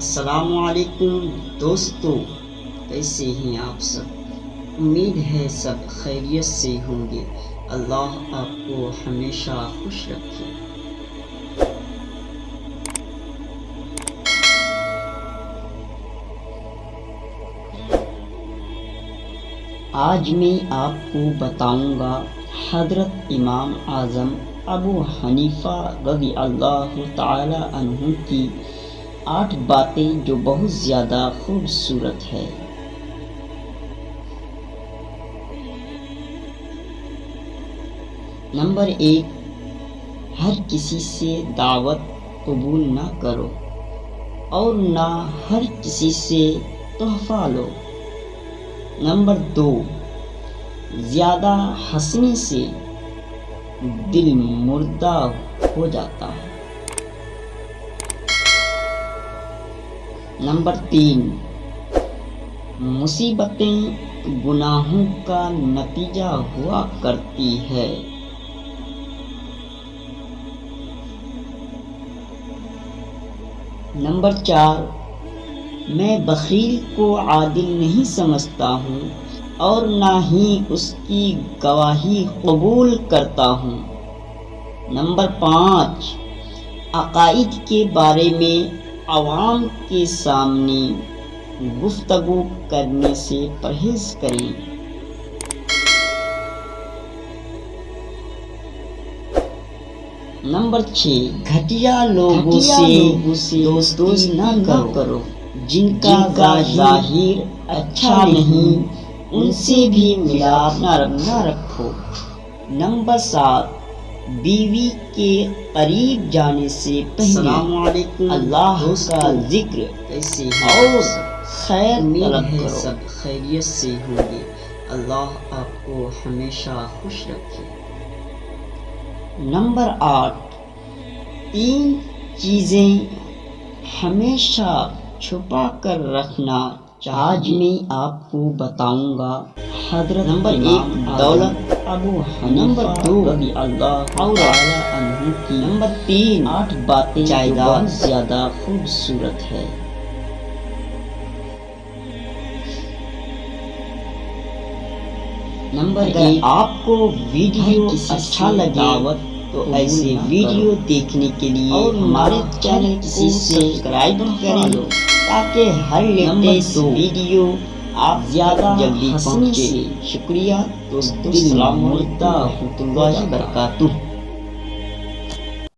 السلام علیکم دوستو، کیسے ہیں آپ سب؟ امید ہے سب خیریت سے ہوں گے۔ اللہ آپ کو ہمیشہ خوش رکھے۔ آج میں آپ کو بتاؤں گا حضرت امام اعظم ابو حنیفہ رضی اللہ تعالی عنہ کی 8 باتیں جو بہت زیادہ خوبصورت ہے۔ نمبر 1، ہر کسی سے دعوت قبول نہ کرو اور نہ ہر کسی سے تحفہ لو۔ نمبر 2، زیادہ ہنسنے سے دل مردہ ہو جاتا ہے۔ نمبر 3، مصیبتیں گناہوں کا نتیجہ ہوا کرتی ہے۔ نمبر 4، میں بخیل کو عادل نہیں سمجھتا ہوں اور نہ ہی اس کی گواہی قبول کرتا ہوں۔ نمبر 5، عقائد کے بارے میں عوام کے سامنے گفتگو کرنے سے پرہیز کریں۔ نمبر 6، گھٹیا لوگوں سے دوستی نہ کرو، جن کا ظاہر اچھا نہیں ان سے بھی ملاپ نہ رکھو۔ نمبر 7، بیوی کے قریب جانے سے پہلے اللہ کا ذکر اور خیر طلب کرو۔ سب خیریت سے ہوں گے۔ اللہ آپ کو ہمیشہ خوش رکھے۔ نمبر 8، 3 چیزیں ہمیشہ چھپا کر رکھنا چاہیے۔ آج میں آپ کو بتاؤں گا حضرت نمبر 1، دولت ابو حنیفہ نمبر 2، رضی اللہ تعالی عنہ کی نمبر 3، 8 باتیں جائیداد زیادہ خوبصورت ہے۔ نمبر 1، آپ کو ویڈیو اچھا لگے تو ایسے ویڈیو دیکھنے کے لیے اور ہمارے چینل کو سبسکرائب کریں تاکہ ہر لیٹسٹ ویڈیو آپ زیادہ جلدی پہنچے۔ شکریہ دوستو، السلام علیکم ورحمۃ اللہ وبرکاتہ۔